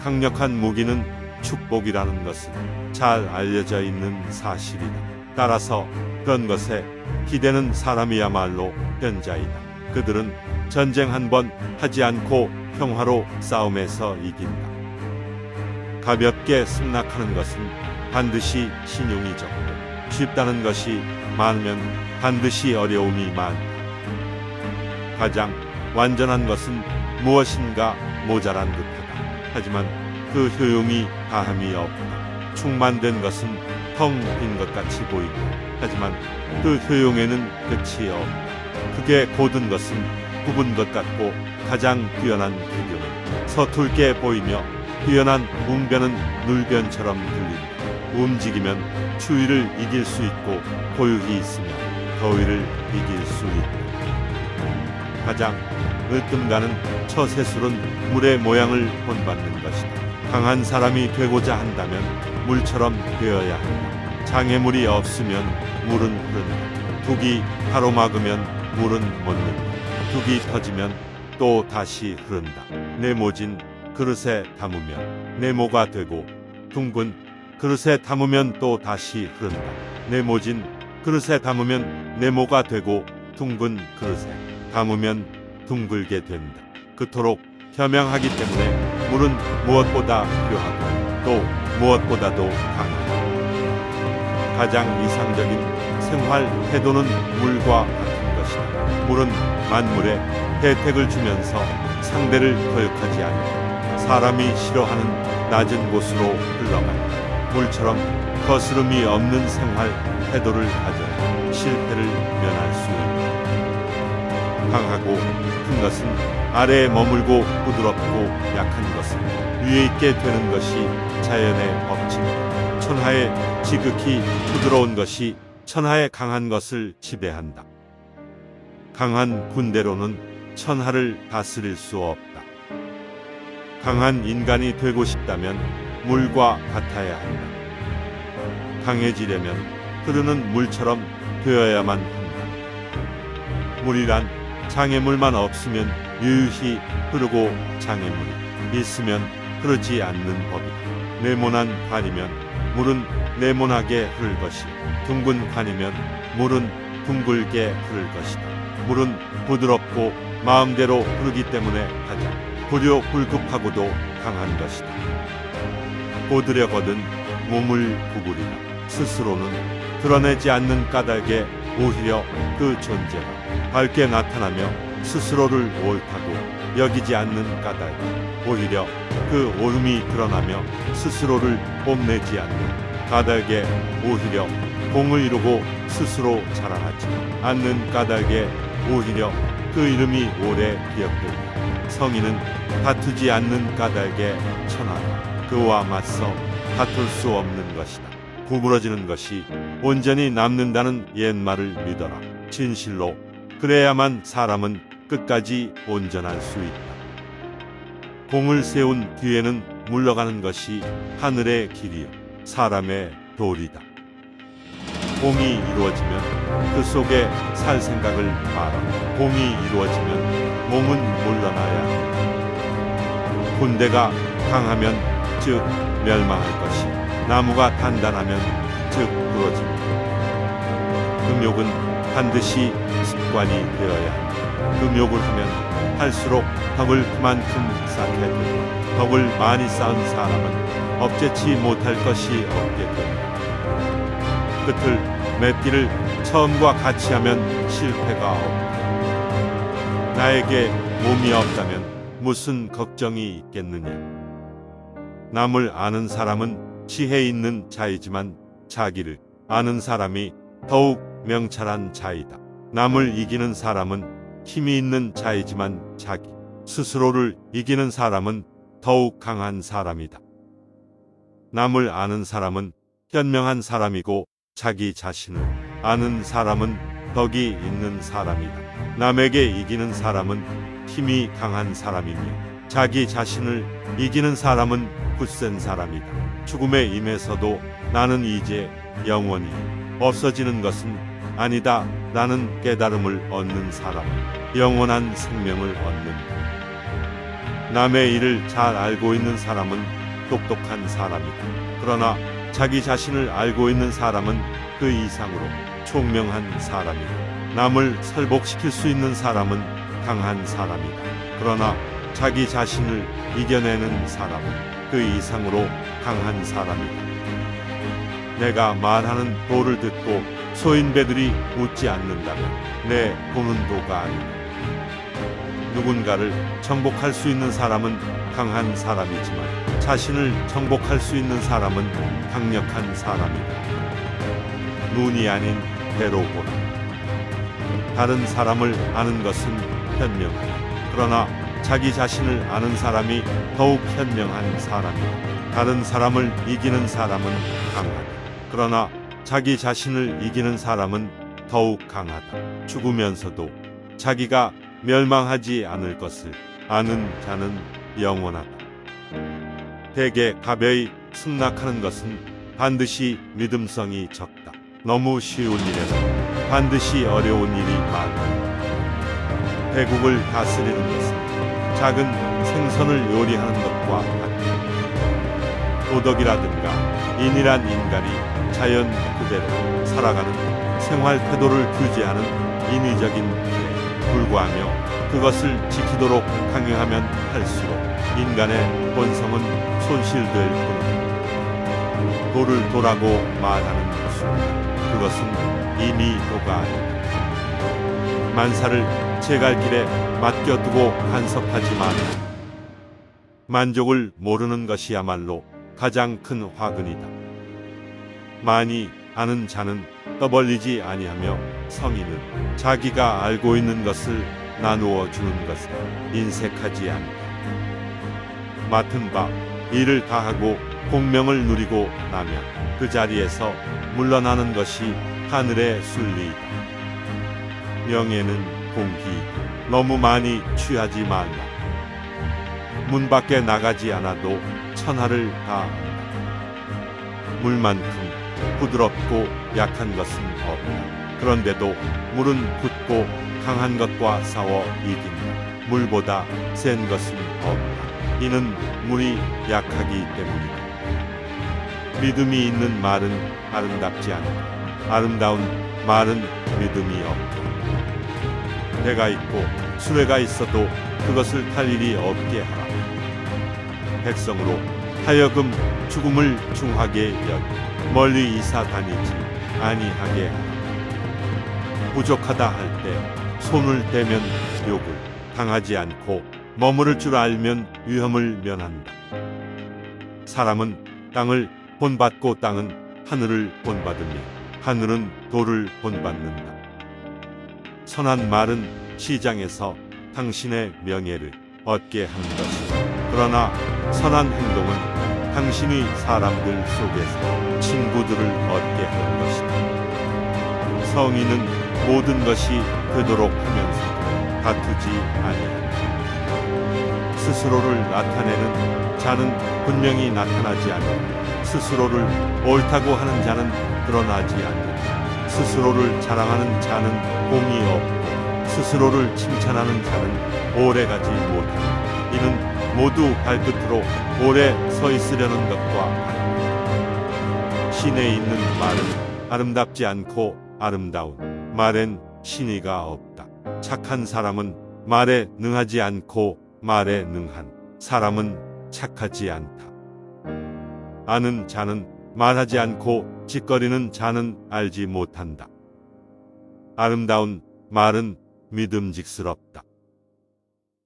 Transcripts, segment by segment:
강력한 무기는 축복이라는 것은 잘 알려져 있는 사실이다. 따라서 그런 것에 기대는 사람이야말로 현자이다. 그들은 전쟁 한 번 하지 않고 평화로 싸움에서 이긴다. 가볍게 승낙하는 것은 반드시 신용이 적고 쉽다는 것이 많으면 반드시 어려움이 많다. 가장 완전한 것은 무엇인가 모자란 듯하다. 하지만 그 효용이 다함이 없다. 충만된 것은 텅 빈 것 같이 보이고 하지만 그 효용에는 끝이 없다. 크게 고든 것은 굽은 것 같고 가장 뛰어난 기교는 서툴게 보이며 뛰어난 웅변은 눌변처럼 들린다. 움직이면 추위를 이길 수 있고 고요히 있으면 더위를 이길 수 있다. 가장 으뜸가는 처세술은 물의 모양을 본받는 것이다. 강한 사람이 되고자 한다면 물처럼 되어야 한다. 장애물이 없으면 물은 흐른다. 둑이 가로막으면 물은 멎는다. 둑이 터지면 또 다시 흐른다. 네모진 그릇에 담으면 네모가 되고 둥근 그릇에 담으면 또 다시 흐른다. 네모진 그릇에 담으면 네모가 되고 둥근 그릇에 담으면 둥글게 된다. 그토록 현명하기 때문에 물은 무엇보다 필요하고 또 무엇보다도 강하다. 가장 이상적인 생활 태도는 물과 같은 것이다. 물은 만물에 혜택을 주면서 상대를 거역하지 않고 사람이 싫어하는 낮은 곳으로 흘러간다. 물처럼 거스름이 없는 생활 태도를 가져야 실패를 면할 수 있다. 강하고 큰 것은 아래에 머물고 부드럽고 약한 것은 위에 있게 되는 것이 자연의 법칙이다. 천하에 지극히 부드러운 것이 천하에 강한 것을 지배한다. 강한 군대로는 천하를 다스릴 수 없다. 강한 인간이 되고 싶다면 물과 같아야 한다. 강해지려면 흐르는 물처럼 되어야만 한다. 물이란 장애물만 없으면 유유히 흐르고 장애물이 있으면 흐르지 않는 법이다. 네모난 관이면 물은 네모나게 흐를 것이고 둥근 관이면 물은 둥글게 흐를 것이다. 물은 부드럽고 마음대로 흐르기 때문에 가장 고려불급하고도 강한 것이다. 고드려거든 몸을 구부리라. 스스로는 드러내지 않는 까닭에 오히려 그 존재가 밝게 나타나며 스스로를 옳다고 여기지 않는 까닭에 오히려 그 옳음이 드러나며 스스로를 뽐내지 않는 까닭에 오히려 공을 이루고 스스로 자랑하지 않는 까닭에 오히려 그 이름이 오래 기억된다. 성인은 다투지 않는 까닭에 천하가 그와 맞서 다툴 수 없는 것이다. 구부러지는 것이 온전히 남는다는 옛말을 믿어라. 진실로 그래야만 사람은 끝까지 온전할 수 있다. 공을 세운 뒤에는 물러가는 것이 하늘의 길이요 사람의 도리다. 공이 이루어지면 그 속에 살 생각을 마라. 공이 이루어지면 몸은 물러나야 한다. 군대가 강하면 즉 멸망할 것이 나무가 단단하면 즉 부러집니다. 금욕은 반드시 습관이 되어야 한다. 금욕을 하면 할수록 덕을 그만큼 쌓게 되고 덕을 많이 쌓은 사람은 업제치 못할 것이 없게 된다. 끝을 맺기를 처음과 같이 하면 실패가 없다. 나에게 몸이 없다면 무슨 걱정이 있겠느냐. 남을 아는 사람은 지혜 있는 자이지만 자기를 아는 사람이 더욱 명철한 자이다. 남을 이기는 사람은 힘이 있는 자이지만 자기 스스로를 이기는 사람은 더욱 강한 사람이다. 남을 아는 사람은 현명한 사람이고 자기 자신을 아는 사람은 덕이 있는 사람이다. 남에게 이기는 사람은 힘이 강한 사람이며 자기 자신을 이기는 사람은 굳센 사람이다. 죽음에 임해서도 나는 이제 영원히 없어지는 것은 아니다. 나는 깨달음을 얻는 사람, 영원한 생명을 얻는다. 남의 일을 잘 알고 있는 사람은 똑똑한 사람이다. 그러나 자기 자신을 알고 있는 사람은 그 이상으로 총명한 사람이다. 남을 설복시킬 수 있는 사람은 강한 사람이다. 그러나 자기 자신을 이겨내는 사람은 그 이상으로 강한 사람이다. 내가 말하는 도를 듣고 소인배들이 웃지 않는다면 내 도는 도가 아니다. 누군가를 정복할 수 있는 사람은 강한 사람이지만 자신을 정복할 수 있는 사람은 강력한 사람이다. 눈이 아닌 배로 보라. 다른 사람을 아는 것은 현명하다. 그러나 자기 자신을 아는 사람이 더욱 현명한 사람이다. 다른 사람을 이기는 사람은 강하다. 그러나 자기 자신을 이기는 사람은 더욱 강하다. 죽으면서도 자기가 멸망하지 않을 것을 아는 자는 영원하다. 대개 가벼이 승낙하는 것은 반드시 믿음성이 적다. 너무 쉬운 일에는 반드시 어려운 일이 많다. 대국을 다스리는 것은 작은 생선을 요리하는 것과 같다. 도덕이라든가 인이란 인간이 자연 그대로 살아가는 생활 태도를 규제하는 인위적인 일에 불과하며 그것을 지키도록 강요하면 할수록 인간의 본성은 손실될 뿐이다. 도를 도라고 말하는 순간 그것은 이미 도가 아니다. 만사를 제갈길에 맡겨두고 간섭하지 마라. 만족을 모르는 것이야말로 가장 큰 화근이다. 많이 아는 자는 떠벌리지 아니하며 성인은 자기가 알고 있는 것을 나누어 주는 것에 인색하지 않다. 맡은 바 일을 다하고 공명을 누리고 나면 그 자리에서 물러나는 것이 하늘의 순리이다. 명예는 공기이다. 너무 많이 취하지 말라. 문 밖에 나가지 않아도 천하를 다 안다. 물만큼 부드럽고 약한 것은 없다. 그런데도 물은 굳고 강한 것과 싸워 이긴다. 물보다 센 것은 없다. 이는 물이 약하기 때문이다. 믿음이 있는 말은 아름답지 않다. 아름다운 말은 믿음이 없다. 배가 있고 수레가 있어도 그것을 탈 일이 없게 하라. 백성으로 하여금 죽음을 중하게 여기 멀리 이사 다니지 아니하게 하라. 부족하다 할 때 손을 떼면 욕을 당하지 않고 머무를 줄 알면 위험을 면한다. 사람은 땅을 본받고 땅은 하늘을 본받으며 하늘은 도를 본받는다. 선한 말은 시장에서 당신의 명예를 얻게 하는 것이다. 그러나 선한 행동은 당신이 사람들 속에서 친구들을 얻게 하는 것이다. 성인은 모든 것이 되도록 하면서도 다투지 아니한다. 스스로를 나타내는 자는 분명히 나타나지 않는다. 스스로를 옳다고 하는 자는 드러나지 않는다. 스스로를 자랑하는 자는 공이 없고 스스로를 칭찬하는 자는 오래가지 못한다. 이는 모두 발끝으로 오래 서 있으려는 것과 같다. 신에 있는 말은 아름답지 않고 아름다운 말엔 신의가 없다. 착한 사람은 말에 능하지 않고 말에 능한 사람은 착하지 않다. 아는 자는 말하지 않고 짓거리는 자는 알지 못한다. 아름다운 말은 믿음직스럽다.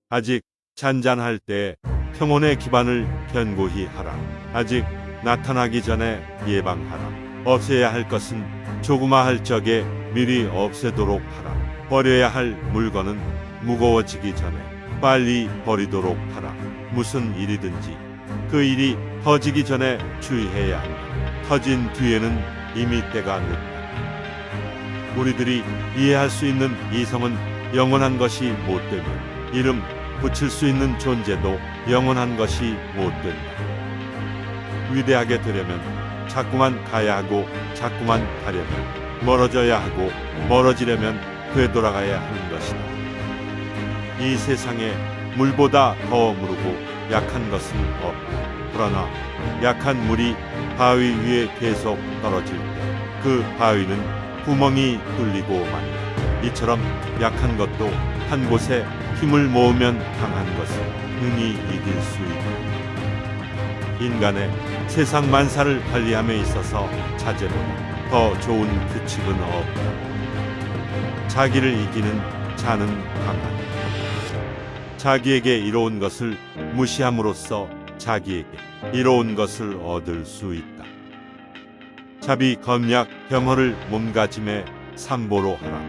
아직 잔잔할 때 평온의 기반을 견고히 하라. 아직 나타나기 전에 예방하라. 없애야 할 것은 조그마할 적에 미리 없애도록 하라. 버려야 할 물건은 무거워지기 전에 빨리 버리도록 하라. 무슨 일이든지 그 일이 터지기 전에 주의해야 한다. 터진 뒤에는 이미 때가 늦다. 우리들이 이해할 수 있는 이성은 영원한 것이 못되며 이름 붙일 수 있는 존재도 영원한 것이 못된다. 위대하게 되려면 자꾸만 가야 하고 자꾸만 가려면 멀어져야 하고 멀어지려면 되돌아가야 하는 것이다. 이 세상에 물보다 더 무르고 약한 것은 없다. 그러나 약한 물이 바위 위에 계속 떨어질 때 그 바위는 구멍이 뚫리고 만다. 이처럼 약한 것도 한 곳에 힘을 모으면 강한 것을 능히 이길 수 있다. 인간의 세상 만사를 관리함에 있어서 자제보다 더 좋은 규칙은 없다. 자기를 이기는 자는 강하다. 자기에게 이로운 것을 무시함으로써 자기에게 이로운 것을 얻을 수 있다. 자비, 검약, 병허를 몸가짐에 삼보로 하라.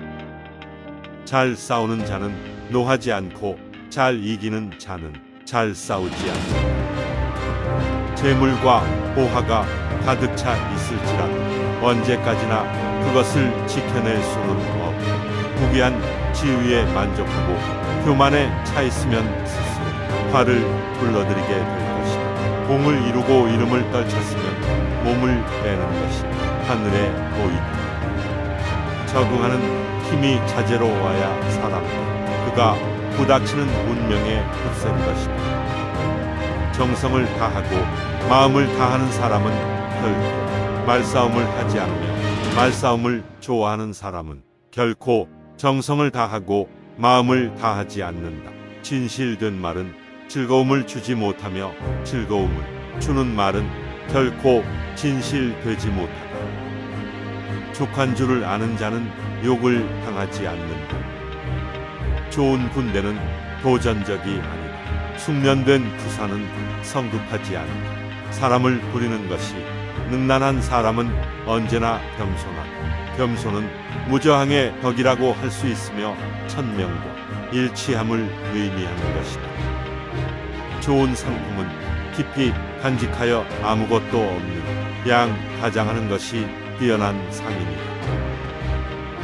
잘 싸우는 자는 노하지 않고 잘 이기는 자는 잘 싸우지 않는다. 재물과 보화가 가득 차 있을지라도 언제까지나 그것을 지켜낼 수는 없다. 부귀한 지위에 만족하고 교만에 차 있으면 스스로 화를 불러들이게 될 것이다. 공을 이루고 이름을 떨쳤으면 몸을 빼는 것이 하늘에 보이다. 적응하는 힘이 자제로워야 사람도 그가 부닥치는 운명에 흡수된 것이다. 정성을 다하고 마음을 다하는 사람은 결코 말싸움을 하지 않으며 말싸움을 좋아하는 사람은 결코 정성을 다하고 마음을 다하지 않는다. 진실된 말은 즐거움을 주지 못하며 즐거움을 주는 말은 결코 진실되지 못하다. 족한 줄을 아는 자는 욕을 당하지 않는다. 좋은 군대는 도전적이 아니다. 숙련된 부사는 성급하지 않다. 사람을 부리는 것이 능란한 사람은 언제나 겸손하다. 겸손은 무저항의 덕이라고 할 수 있으며 천명과 일치함을 의미하는 것이다. 좋은 상품은 깊이 간직하여 아무것도 없는 양 가장하는 것이 뛰어난 상입니다.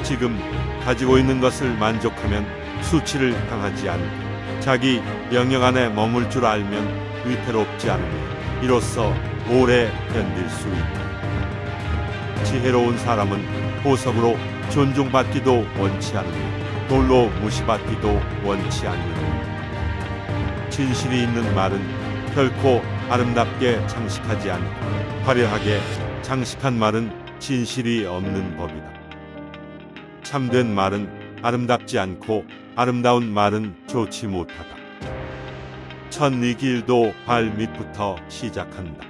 지금 가지고 있는 것을 만족하면 수치를 당하지 않고 자기 영역 안에 머물 줄 알면 위태롭지 않으며 이로써 오래 견딜 수 있다. 지혜로운 사람은 보석으로 존중받기도 원치 않으며 돌로 무시받기도 원치 않는다. 진실이 있는 말은 결코 아름답게 장식하지 않고 화려하게 장식한 말은 진실이 없는 법이다. 참된 말은 아름답지 않고 아름다운 말은 좋지 못하다. 천리 길도 발밑부터 시작한다.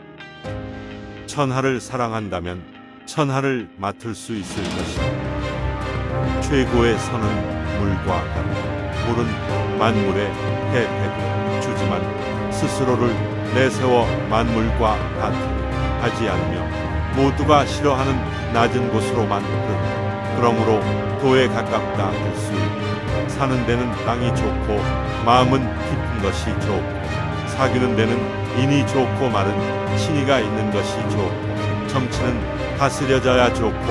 천하를 사랑한다면 천하를 맡을 수 있을 것이다. 최고의 선은 물과 같다. 물은 만물의 대패고 주지만 스스로를 내세워 만물과 같으려 하지 않으며 모두가 싫어하는 낮은 곳으로만 흐른다. 그러므로 도에 가깝다 할 수 있다. 사는 데는 땅이 좋고 마음은 깊은 것이 좋고 사귀는 데는 인이 좋고 마른 신의가 있는 것이 좋고 정치는 다스려져야 좋고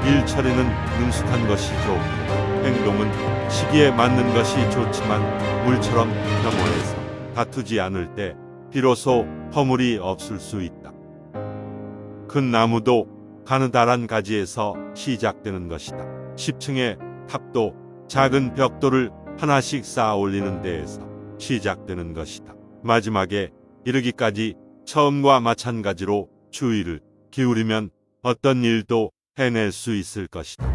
일처리는 능숙한 것이 좋고 행동은 시기에 맞는 것이 좋지만 물처럼 겸허해서 다투지 않을 때 비로소 허물이 없을 수 있다. 큰 나무도 가느다란 가지에서 시작되는 것이다. 10층의 탑도 작은 벽돌을 하나씩 쌓아 올리는 데에서 시작되는 것이다. 마지막에 이르기까지 처음과 마찬가지로 주의를 기울이면 어떤 일도 해낼 수 있을 것이다.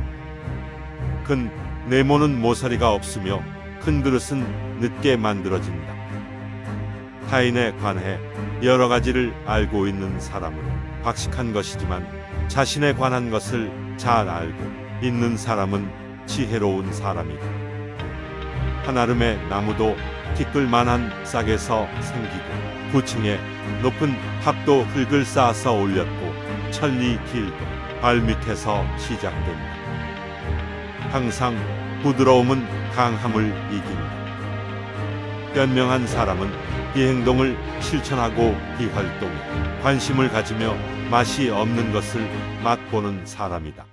큰 네모는 모서리가 없으며 큰 그릇은 늦게 만들어진다. 타인에 관해 여러 가지를 알고 있는 사람은 박식한 것이지만 자신에 관한 것을 잘 알고 있는 사람은 지혜로운 사람이다. 한아름의 나무도 티끌만한 싹에서 생기고 9층의 높은 탑도 흙을 쌓아서 올렸고 천리 길도 발밑에서 시작된다. 항상 부드러움은 강함을 이긴다. 현명한 사람은 비행동을 실천하고 비활동에 관심을 가지며 맛이 없는 것을 맛보는 사람이다.